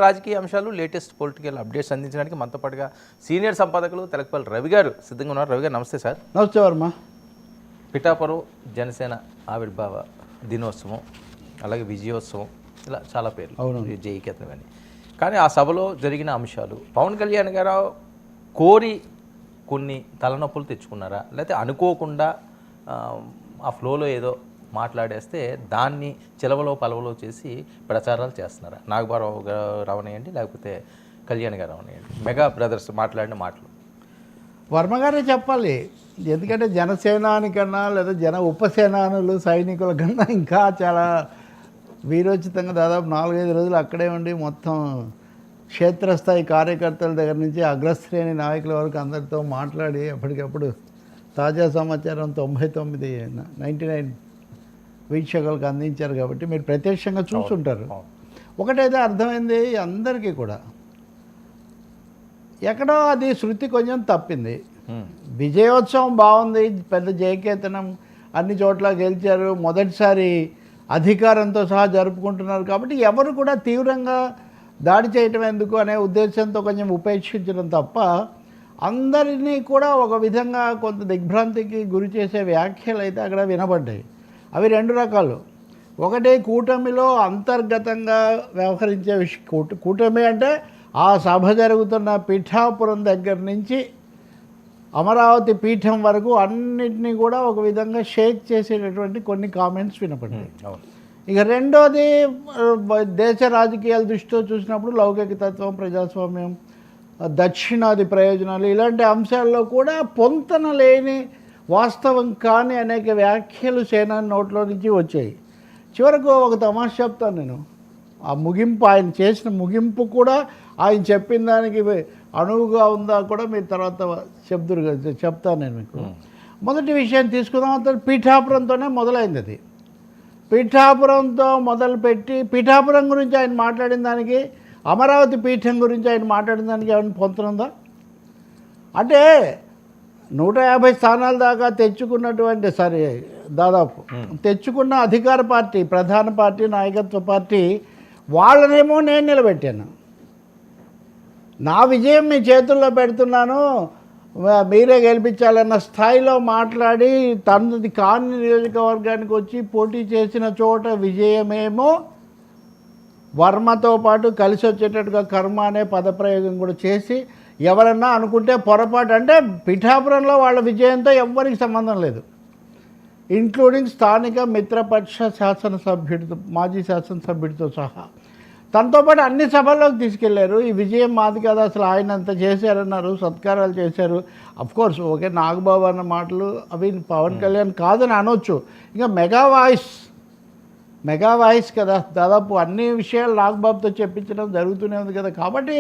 రాజకీయ అంశాలు latest political updates అందించడానికి మనతో పాటుగా సీనియర్ సంపాదకులు తెలకపల్లి రవి గారు సిద్ధంగా ఉన్నారు. రవి గారు నమస్తే సార్. నమస్తే వర్మ. పిఠాపురం జనసేన ఆవిర్భావ దినోత్సవం, అలాగే విజయోత్సవం, ఇలా చాలా పేర్లు, అవును, జైకేతనం అని. కానీ ఆ సభలో జరిగిన అంశాలు పవన్ కళ్యాణ్ గారు కోరి కొన్ని తలనొప్పులు తెచ్చుకున్నారా, లేకపోతే అనుకోకుండా ఆ ఫ్లోలో ఏదో మాట్లాడేస్తే దాన్ని చిలవలో పలవలో చేసి ప్రచారాలు చేస్తున్నారా? నాగబారావు గారు అవనియండి, లేకపోతే కళ్యాణ్ గారు అవనియండి, మెగా బ్రదర్స్ మాట్లాడిన మాటలు వర్మగారే చెప్పాలి. ఎందుకంటే జనసేనానికన్నా లేదా జన ఉపసేనానులు సైనికుల కన్నా ఇంకా చాలా వీరోచితంగా దాదాపు 4-5 రోజులు అక్కడే ఉండి మొత్తం క్షేత్రస్థాయి కార్యకర్తల దగ్గర నుంచి అగ్రశ్రేణి నాయకుల వరకు అందరితో మాట్లాడి ఎప్పటికప్పుడు తాజా సమాచారం 99 వీక్షకులకు అందించారు. కాబట్టి మీరు ప్రత్యక్షంగా చూస్తుంటారు. ఒకటైతే అర్థమైంది అందరికీ కూడా, ఎక్కడో అది శృతి కొంచెం తప్పింది. విజయోత్సవం బాగుంది, పెద్ద జయకేతనం, అన్ని చోట్ల గెలిచారు, మొదటిసారి అధికారంతో సహా జరుపుకుంటున్నారు. కాబట్టి ఎవరు కూడా తీవ్రంగా దాడి చేయటం ఎందుకు అనే ఉద్దేశంతో కొంచెం ఉపేక్షించడం తప్ప, అందరినీ కూడా ఒక విధంగా కొంత దిగ్భ్రాంతికి గురి చేసే వ్యాఖ్యలు అయితే అక్కడ వినబడ్డాయి. అవి 2 రకాలు. ఒకటి కూటమిలో అంతర్గతంగా వ్యవహరించే కూటమి అంటే ఆ సభ జరుగుతున్న పిఠాపురం దగ్గర నుంచి అమరావతి పీఠం వరకు అన్నిటినీ కూడా ఒక విధంగా షేక్ చేసేటటువంటి కొన్ని కామెంట్స్ వినపడ్డాయి. ఇక రెండోది, దేశ రాజకీయాల దృష్టితో చూసినప్పుడు లౌకిక తత్వం, ప్రజాస్వామ్యం, దక్షిణాది ప్రయోజనాలు, ఇలాంటి అంశాల్లో కూడా పొంతన లేని, వాస్తవం కాని అనేక వ్యాఖ్యలు సేనా నోట్లో నుంచి వచ్చాయి. చివరకు ఒక తమాషా చెప్తాను నేను. ఆ ముగింపు, ఆయన చేసిన ముగింపు కూడా ఆయన చెప్పిన దానికి అనువుగా ఉందా కూడా మీరు తర్వాత చెప్తాను నేను మీకు. మొదటి విషయం తీసుకుందాం. అంత పీఠాపురంతోనే మొదలైంది. అది పీఠాపురంతో మొదలుపెట్టి పీఠాపురం గురించి ఆయన మాట్లాడిన దానికి, అమరావతి పీఠం గురించి ఆయన మాట్లాడిన దానికి ఏమైనా పొంతనుందా? అంటే 150 స్థానాల దాకా తెచ్చుకున్నటువంటి, దాదాపు తెచ్చుకున్న అధికార పార్టీ, ప్రధాన పార్టీ, నాయకత్వ పార్టీ వాళ్ళనేమో నేను నిలబెట్టాను. నా విజయం మీ చేతుల్లో పెడుతున్నాను, మీరే గెలిపించాలన్న స్థాయిలో మాట్లాడి తనది కాని నియోజకవర్గానికి వచ్చి పోటీ చేసిన చోట విజయమేమో వర్మతో పాటు కలిసి వచ్చేటట్టుగా కర్మ అనే పదప్రయోగం కూడా చేసి, ఎవరన్నా అనుకుంటే పొరపాటు. అంటే పిఠాపురంలో వాళ్ళ విజయంతో ఎవ్వరికి సంబంధం లేదు, ఇంక్లూడింగ్ స్థానిక మిత్రపక్ష శాసనసభ్యుడితో, మాజీ శాసనసభ్యుడితో సహా. తనతో పాటు అన్ని సభల్లోకి తీసుకెళ్లారు. ఈ విజయం మాది కదా, అసలు ఆయన అంత చేశారన్నారు, సత్కారాలు చేశారు. అఫ్కోర్స్ ఓకే, నాగబాబు అన్న మాటలు అవి పవన్ కళ్యాణ్ కాదని అనొచ్చు. ఇంకా మెగా వాయిస్ కదా, దాదాపు అన్ని విషయాలు నాగబాబుతో చెప్పించడం జరుగుతూనే ఉంది కదా. కాబట్టి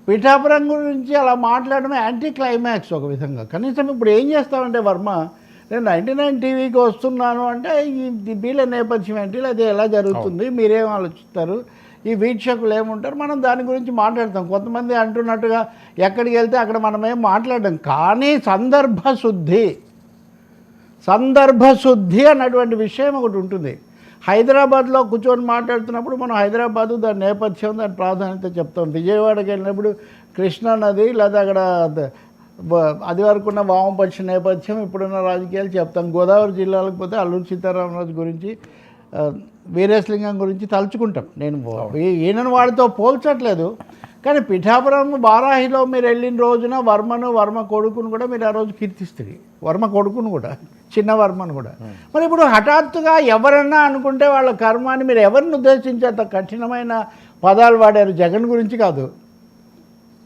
పిఠాపురం గురించి అలా మాట్లాడమే యాంటీ క్లైమాక్స్ ఒక విధంగా. కనీసం ఇప్పుడు ఏం చేస్తామంటే వర్మ, నేను 99 టీవీకి వస్తున్నాను అంటే ఈ వీళ్ళ నేపథ్యం ఏంటి, లేదా ఎలా జరుగుతుంది, మీరేం ఆలోచిస్తారు, ఈ వీక్షకులు ఏముంటారు, మనం దాని గురించి మాట్లాడతాం. కొంతమంది అంటున్నట్టుగా ఎక్కడికి వెళ్తే అక్కడ మనమేం మాట్లాడడం. కానీ సందర్భశుద్ధి అన్నటువంటి విషయం ఒకటి ఉంటుంది. హైదరాబాద్లో కూర్చొని మాట్లాడుతున్నప్పుడు మనం హైదరాబాదు, దాని నేపథ్యం, దాని ప్రాధాన్యత చెప్తాం. విజయవాడకి వెళ్ళినప్పుడు కృష్ణా నది, లేదా అక్కడ అది వరకు ఉన్న వామపక్ష నేపథ్యం, ఇప్పుడున్న రాజకీయాలు చెప్తాం. గోదావరి జిల్లాలకు పోతే అల్లూరి సీతారామరాజు గురించి, వీరేశలింగం గురించి తలుచుకుంటాం. నేను ఈయనను వాడితో పోల్చట్లేదు. కానీ పిఠాపురం బారాహిలో మీరు వెళ్ళిన రోజున వర్మ కొడుకును కూడా మీరు ఆ రోజు కీర్తిస్తుంది. వర్మ కొడుకును కూడా, చిన్న వర్మను కూడా. మరి ఇప్పుడు హఠాత్తుగా ఎవరన్నా అనుకుంటే వాళ్ళ కర్మ అని మీరు ఎవరిని ఉద్దేశించి అంత కఠినమైన పదాలు వాడారు? జగన్ గురించి కాదు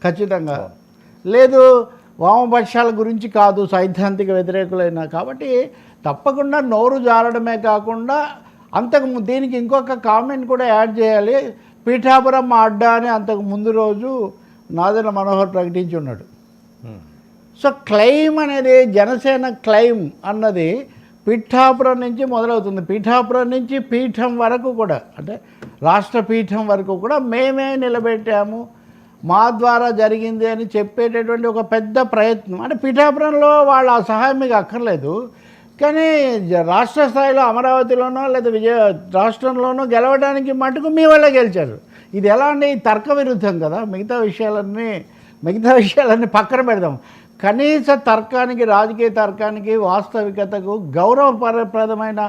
ఖచ్చితంగా, లేదు వామపక్షాల గురించి కాదు, సైద్ధాంతిక వ్యతిరేకులైనా. కాబట్టి తప్పకుండా నోరు జారడమే కాకుండా దీనికి ఇంకొక కామెంట్ కూడా యాడ్ చేయాలి. పీఠాపురం మా అడ్డా అని అంతకు ముందు రోజు నాదెండ్ల మనోహర్ ప్రకటించి ఉన్నాడు. సో క్లెయిమ్ అనేది, జనసేన క్లెయిమ్ అన్నది పిఠాపురం నుంచి మొదలవుతుంది. పిఠాపురం నుంచి పీఠం వరకు కూడా, అంటే రాష్ట్ర పీఠం వరకు కూడా మేమే నిలబెట్టాము, మా ద్వారా జరిగింది అని చెప్పేటటువంటి ఒక పెద్ద ప్రయత్నం. అంటే పిఠాపురంలో వాళ్ళ సహాయం మీకు అక్కర్లేదు. కానీ రాష్ట్ర స్థాయిలో అమరావతిలోనో లేదా రాష్ట్రంలోనో గెలవడానికి మటుకు మీ వల్లే గెలిచారు. ఇది ఎలా అంటే తర్క విరుద్ధం కదా. మిగతా విషయాలన్నీ పక్కన పెడదాం. కనీస తర్కానికి, రాజకీయ తర్కానికి, వాస్తవికతకు, గౌరవప్రదమైన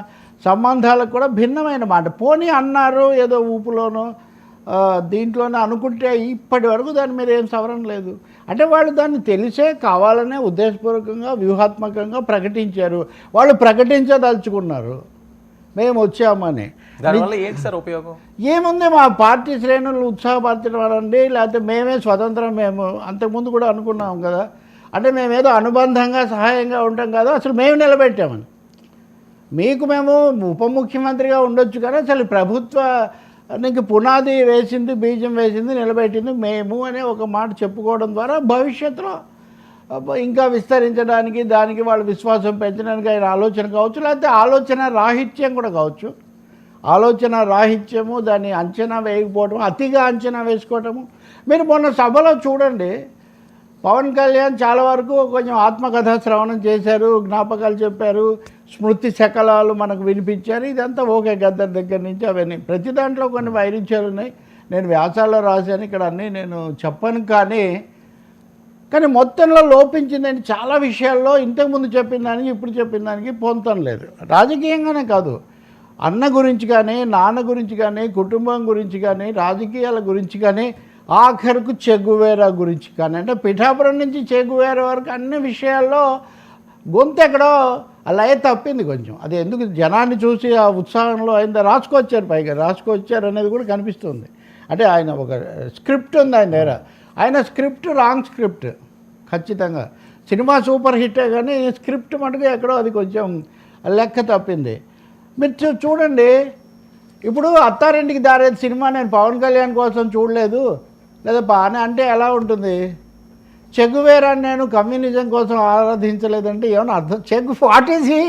సంబంధాలకు కూడా భిన్నమైన మాట. పోనీ అన్నారు ఏదో ఊపులోనో దీంట్లోనే అనుకుంటే ఇప్పటి వరకు దాని మీద ఏం సవరణ లేదు. అంటే వాళ్ళు దాన్ని తెలిసే కావాలనే ఉద్దేశపూర్వకంగా, వ్యూహాత్మకంగా ప్రకటించారు. వాళ్ళు ప్రకటించదలుచుకున్నారు మేము వచ్చామని. దానివల్ల ఏంటి సార్ ఉపయోగం? ఏముంది, మా పార్టీ శ్రేణులు ఉత్సాహపరచడండి, లేకపోతే మేమే స్వతంత్రం, మేము అంతకుముందు కూడా అనుకున్నాం కదా, అంటే మేమేదో అనుబంధంగా సహాయంగా ఉంటాం కదా, అసలు మేము నిలబెట్టామని. మీకు మేము ఉప ముఖ్యమంత్రిగా ఉండొచ్చు కానీ అసలు ప్రభుత్వానికి పునాది వేసింది, బీజం వేసింది, నిలబెట్టింది మేము అనే ఒక మాట చెప్పుకోవడం ద్వారా భవిష్యత్తులో ఇంకా విస్తరించడానికి, దానికి వాళ్ళ విశ్వాసం పెంచడానికి ఆయన ఆలోచన కావచ్చు, లేకపోతే ఆలోచన రాహిత్యం కూడా కావచ్చు. ఆలోచన రాహిత్యము, దాన్ని అంచనా వేయకపోవటము, అతిగా అంచనా వేసుకోవటము. మీరు మొన్న సభలో చూడండి, పవన్ కళ్యాణ్ చాలా వరకు కొంచెం ఆత్మకథా శ్రవణం చేశారు, జ్ఞాపకాలు చెప్పారు, స్మృతి శకలాలు మనకు వినిపించారు. ఇదంతా ఓకే, గద్దర్ దగ్గర నుంచి అవన్నీ. ప్రతి దాంట్లో కొన్ని వైరుధ్యాలు ఉన్నాయి. నేను వ్యాసాల్లో రాశాను, ఇక్కడ అన్నీ నేను చెప్పను. కానీ మొత్తంలో లోపించిందని చాలా విషయాల్లో ఇంతకుముందు చెప్పిన దానికి ఇప్పుడు చెప్పిన దానికి పొంతం లేదు. రాజకీయంగానే కాదు, అన్న గురించి కానీ, నాన్న గురించి కానీ, కుటుంబం గురించి కానీ, రాజకీయాల గురించి కానీ, ఆఖరుకు చెగువేరా గురించి కానీ, అంటే పిఠాపురం నుంచి చెగువేరా వరకు అన్ని విషయాల్లో గొంతు ఎక్కడో అలా తప్పింది కొంచెం. అది ఎందుకు జనాన్ని చూసి ఆ ఉత్సాహంలో ఆయన రాసుకొచ్చారు, పైగా రాసుకొచ్చారు అనేది కూడా కనిపిస్తుంది. అంటే ఆయన ఒక స్క్రిప్ట్ ఉంది ఆయన దగ్గర, ఆయన స్క్రిప్ట్ రాంగ్ స్క్రిప్ట్ ఖచ్చితంగా. సినిమా సూపర్ హిట్టే కానీ స్క్రిప్ట్ మటుకు ఎక్కడో అది కొంచెం లెక్క తప్పింది. మీరు చూడండి, ఇప్పుడు అత్తారింటికి దారేది సినిమా నేను పవన్ కళ్యాణ్ కోసం చూడలేదు లేదా బాగానే అంటే ఎలా ఉంటుంది? చెగువేరాన్ని నేను కమ్యూనిజం కోసం ఆరాధించలేదంటే ఏమన్నా అర్థం? What is he?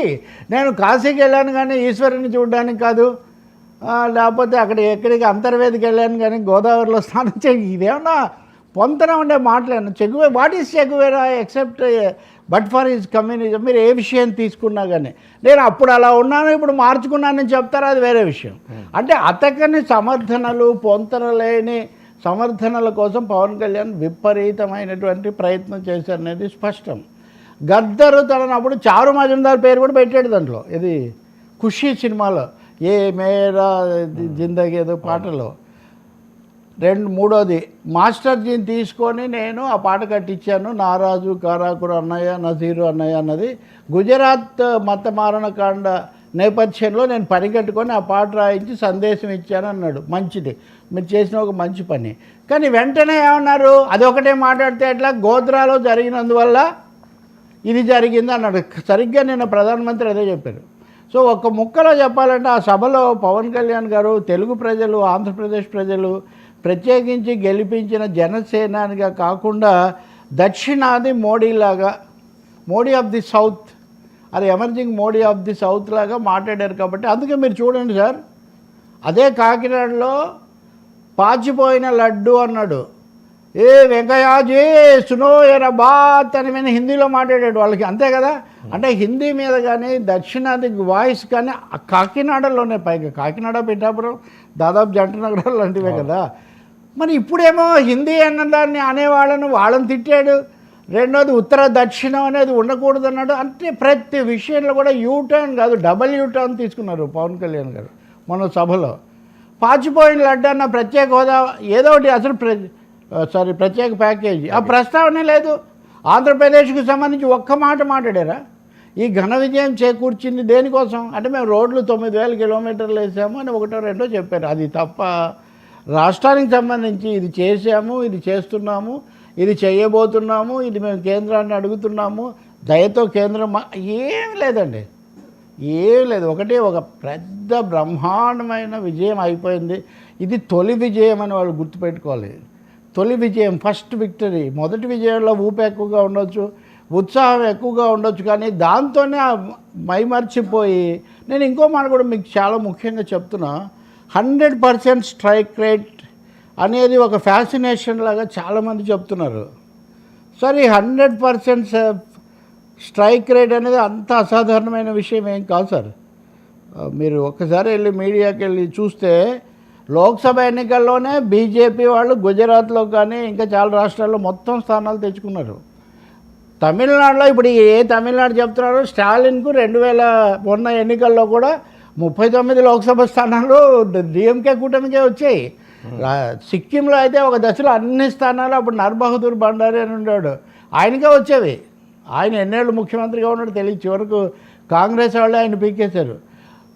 నేను కాశీకి వెళ్ళాను కానీ ఈశ్వరుని చూడడానికి కాదు, లేకపోతే అక్కడ ఎక్కడికి అంతర్వేదికి వెళ్ళాను కానీ గోదావరిలో స్నానం చేయి, ఇదేమన్నా పొంతన ఉండే మాటలేను. What is Che Guevara except but for his communism? మీరు ఏ విషయం తీసుకున్నా కానీ, నేను అప్పుడు అలా ఉన్నాను ఇప్పుడు మార్చుకున్నానని చెప్తారా, అది వేరే విషయం. అంటే అతకని సమర్థనలు, పొంతన లేని సమర్థనల కోసం పవన్ కళ్యాణ్ విపరీతమైనటువంటి ప్రయత్నం చేశారనేది స్పష్టం. గద్దరు తనప్పుడు చారు మజుందార్ పేరు కూడా పెట్టాడు దాంట్లో, ఇది ఖుషీ సినిమాలో, ఏ మేరా జిందగీ ఏదో పాటలో. మూడోది మాస్టర్జీని తీసుకొని నేను ఆ పాట కట్టించాను, నారాజు కారాకురు అన్నయ్య, నజీరు అన్నయ్య అన్నది. గుజరాత్ మత మారణకాండ నేపథ్యంలో నేను పనిగట్టుకొని ఆ పాట రాయించి సందేశం ఇచ్చాను అన్నాడు. మంచిది, మీరు చేసిన ఒక మంచి పని. కానీ వెంటనే ఏమన్నారు, అదొకటే మాట్లాడితే ఎట్లా, గోద్రాలో జరిగినందువల్ల ఇది జరిగింది అన్నాడు. సరిగ్గా నిన్న ప్రధానమంత్రి అదే చెప్పారు. సో ఒక్క ముక్కలో చెప్పాలంటే ఆ సభలో పవన్ కళ్యాణ్ గారు తెలుగు ప్రజలు, ఆంధ్రప్రదేశ్ ప్రజలు, ప్రత్యేకించి గెలిపించిన జనసేనానిగా కాకుండా దక్షిణాది మోడీలాగా, మోడీ ఆఫ్ ది సౌత్, అది emerging Modi of the south లాగా మాట్లాడారు. కాబట్టి అందుకే మీరు చూడండి సార్, అదే కాకినాడలో పాచిపోయిన లడ్డు అన్నాడు, ఏ వెంకయ్యాజీ సునో ఎర బాత్ అని నేను హిందీలో మాట్లాడాడు వాళ్ళకి, అంతే కదా. అంటే హిందీ మీద కానీ దక్షిణాది వాయిస్ కానీ కాకినాడలోనే, పైగా కాకినాడ పిఠాపురం దాదాపు జంట నగరాలు లాంటివే కదా. మరి ఇప్పుడేమో హిందీ అన్నదాన్ని అనేవాళ్ళను వాళ్ళని తిట్టాడు. రెండోది ఉత్తర దక్షిణం అనేది ఉండకూడదు అన్నాడు. అంటే ప్రతి విషయంలో కూడా యూటర్న్ కాదు, డబల్ యూటర్న్ తీసుకున్నారు పవన్ కళ్యాణ్ గారు మన సభలో. పాచిపోయిన లడ్డు అన్న ప్రత్యేక హోదా ఏదో ఒకటి, అసలు ప్రత్యేక ప్యాకేజీ ఆ ప్రస్తావనే లేదు. ఆంధ్రప్రదేశ్కి సంబంధించి ఒక్క మాట మాట్లాడారా? ఈ ఘన విజయం చేకూర్చింది దేనికోసం అంటే, మేము రోడ్లు 9,000 కిలోమీటర్లు వేసాము అని ఒకటో రెండో చెప్పారు. అది తప్ప రాష్ట్రానికి సంబంధించి ఇది చేసాము, ఇది చేస్తున్నాము, ఇది చేయబోతున్నాము, ఇది మేము కేంద్రాన్ని అడుగుతున్నాము, దయతో కేంద్రం ఏం లేదండి, ఏం లేదు. ఒకటే ఒక పెద్ద బ్రహ్మాండమైన విజయం అయిపోయింది. ఇది తొలి విజయం అని వాళ్ళు గుర్తుపెట్టుకోవాలి. తొలి విజయం, ఫస్ట్ విక్టరీ. మొదటి విజయంలో ఊపు ఎక్కువగా ఉండొచ్చు, ఉత్సాహం ఎక్కువగా ఉండొచ్చు, కానీ దాంతోనే మైమర్చిపోయి, నేను ఇంకో మాట కూడా మీకు చాలా ముఖ్యంగా చెప్తున్నా, 100% స్ట్రైక్ రేట్ అనేది ఒక ఫ్యాసినేషన్ లాగా చాలామంది చెప్తున్నారు. సరే, 100% స్ట్రైక్ రేట్ అనేది అంత అసాధారణమైన విషయం ఏం కాదు సార్. మీరు ఒక్కసారి వెళ్ళి మీడియాకి వెళ్ళి చూస్తే లోక్సభ ఎన్నికల్లోనే బీజేపీ వాళ్ళు గుజరాత్లో కానీ ఇంకా చాలా రాష్ట్రాల్లో మొత్తం స్థానాలు తెచ్చుకున్నారు. తమిళనాడులో ఇప్పుడు ఏ తమిళనాడు చెప్తున్నారు, స్టాలిన్కు 2000 మొన్న ఎన్నికల్లో కూడా 39 లోక్సభ స్థానాలు డిఎంకే కూటమికే వచ్చాయి. సిక్కింలో అయితే ఒక దశలో అన్ని స్థానాలు అప్పుడు నర్బహదూర్ భండారి అని ఉన్నాడు, ఆయనకే వచ్చేవి. ఆయన ఎన్నేళ్ళు ముఖ్యమంత్రిగా ఉన్నాడు తెలియదు, చివరకు కాంగ్రెస్ వాళ్ళే ఆయన పీకేశారు.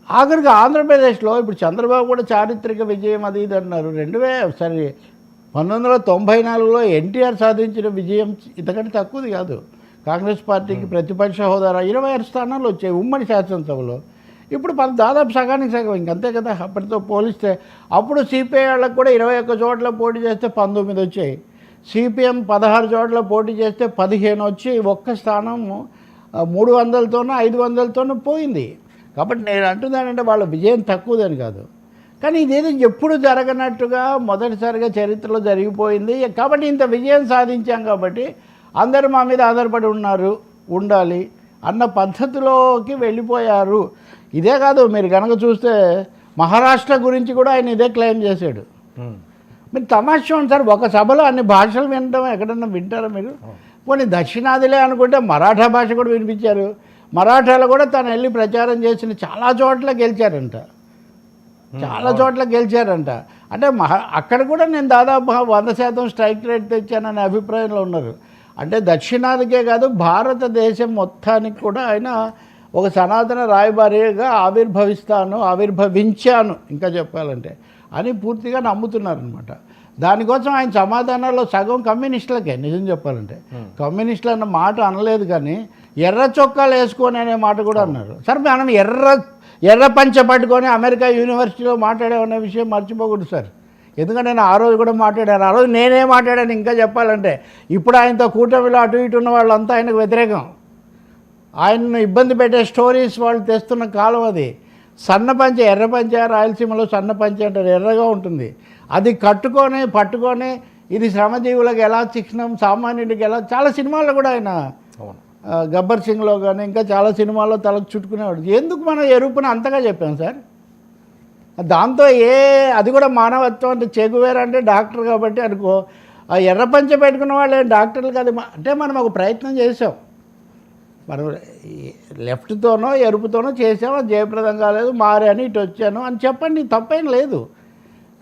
ఆఖరికి ఆంధ్రప్రదేశ్లో ఇప్పుడు చంద్రబాబు కూడా చారిత్రక విజయం అది ఇది అన్నారు. 1994లో ఎన్టీఆర్ సాధించిన విజయం ఇంతకంటే తక్కువది కాదు. కాంగ్రెస్ పార్టీకి ప్రతిపక్ష హోదా 26 స్థానాలు వచ్చాయి ఉమ్మడి శాసనసభలో. ఇప్పుడు దాదాపు సగానికి సగం ఇంకంతే కదా అప్పటితో పోలిస్తే. అప్పుడు సిపిఐ వాళ్ళకు కూడా 21 చోట్ల పోటీ చేస్తే 19 వచ్చాయి. సిపిఎం 16 చోట్ల పోటీ చేస్తే 15 వచ్చి ఒక్క స్థానం 300తోనూ 500తోనూ పోయింది. కాబట్టి నేను అంటున్నానంటే వాళ్ళ విజయం తక్కువదని కాదు, కానీ ఇదేదో ఎప్పుడు జరగనట్టుగా మొదటిసారిగా చరిత్రలో జరిగిపోయింది. కాబట్టి ఇంత విజయం సాధించాం కాబట్టి అందరూ మా మీద ఆధారపడి ఉండాలి అన్న పద్ధతిలోకి వెళ్ళిపోయారు. ఇదే కాదు, మీరు కనుక చూస్తే మహారాష్ట్ర గురించి కూడా ఆయన ఇదే క్లెయిమ్ చేశాడు. మీరు తమాషా ఉంది సార్, ఒక సభలో అన్ని భాషలు వినడం ఎక్కడన్నా వింటారా మీరు? కొన్ని దక్షిణాదిలే అనుకుంటే మరాఠా భాష కూడా వినిపించారు. మరాఠాలో కూడా తను వెళ్ళి ప్రచారం చేసిన చాలా చోట్ల గెలిచారంట, చాలా చోట్ల గెలిచారంట. అంటే అక్కడ కూడా నేను దాదాపు 100% స్ట్రైక్ రేట్ తెచ్చాననే అభిప్రాయంలో ఉన్నారు. అంటే దక్షిణాదికే కాదు భారతదేశం మొత్తానికి కూడా ఆయన ఒక సనాతన రాయబారిగా ఆవిర్భవించాను ఇంకా చెప్పాలంటే అని పూర్తిగా నమ్ముతున్నారనమాట. దానికోసం ఆయన సమాధానాల్లో సగం కమ్యూనిస్టులకే నిజం చెప్పాలంటే. కమ్యూనిస్టులు అన్న మాట అనలేదు, కానీ ఎర్ర చొక్కాలు వేసుకొని అనే మాట కూడా అన్నారు. సరే మనం ఎర్ర పంచ పట్టుకొని అమెరికా యూనివర్సిటీలో మాట్లాడామనే విషయం మర్చిపోకూడదు సార్. ఎందుకంటే నేను ఆ రోజు కూడా మాట్లాడాను. ఆ రోజు నేనే మాట్లాడాను ఇంకా చెప్పాలంటే. ఇప్పుడు ఆయనతో కూటమిలో అటు ఇటు ఉన్న వాళ్ళంతా ఆయనకు వ్యతిరేకం. ఆయనను ఇబ్బంది పెట్టే స్టోరీస్ వాళ్ళు తెస్తున్న కాలం అది. సన్న పంచ, ఎర్ర పంచ, రాయలసీమలో సన్న పంచ అంటారు, ఎర్రగా ఉంటుంది. అది పట్టుకొని ఇది శ్రమజీవులకు ఎలా శిక్షణం, సామాన్యుడికి ఎలా, చాలా సినిమాల్లో కూడా ఆయన గబ్బర్ సింగ్లో కానీ ఇంకా చాలా సినిమాల్లో తలకు చుట్టుకునేవాడు. ఎందుకు మనం ఎరుపుని అంతగా చెప్పాం సార్? దాంతో అది కూడా మానవత్వం. అంటే చెగువేర అంటే డాక్టర్ కాబట్టి అనుకో, ఆ ఎర్ర పంచ పెట్టుకున్న వాళ్ళు డాక్టర్లు కాదు. అంటే మనం ఒక ప్రయత్నం చేసాం, మనం లెఫ్ట్తోనో ఎరుపుతోనో చేసాం, అది జయప్రదం కాలేదు, మారాను ఇటు వచ్చాను అని చెప్పండి, తప్పేం లేదు.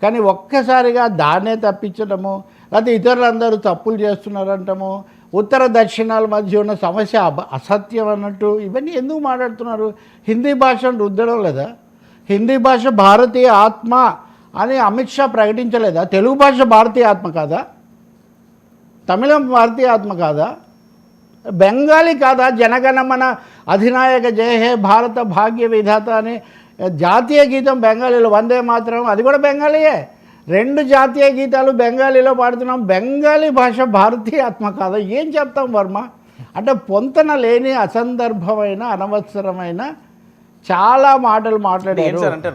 కానీ ఒక్కసారిగా దాన్నే తప్పించడము, లేకపోతే ఇతరులందరూ తప్పులు చేస్తున్నారంటాము, ఉత్తర దక్షిణాల మధ్య ఉన్న సమస్య అసత్యం అన్నట్టు ఇవన్నీ ఎందుకు మాట్లాడుతున్నారు? హిందీ భాషను రుద్దడం లేదా? హిందీ భాష భారతీయ ఆత్మ అని అమిత్ షా ప్రకటించలేదా? తెలుగు భాష భారతీయ ఆత్మ కాదా? తమిళం భారతీయ ఆత్మ కాదా? బెంగాలీ కాదా? జనగణమన అధినాయక జయ హే భారత భాగ్య విధాత అని జాతీయ గీతం బెంగాలీలో, వందే మాత్రం అది కూడా బెంగాలీయే. 2 జాతీయ గీతాలు బెంగాలీలో పాడుతున్నాం. బెంగాలీ భాష భారతీయ ఆత్మ కాదా? ఏం చెప్తాం వర్మ? అంటే పొంతన లేని అసందర్భమైన అనవసరమైన చాలా మాటలు మాట్లాడారు. అంటే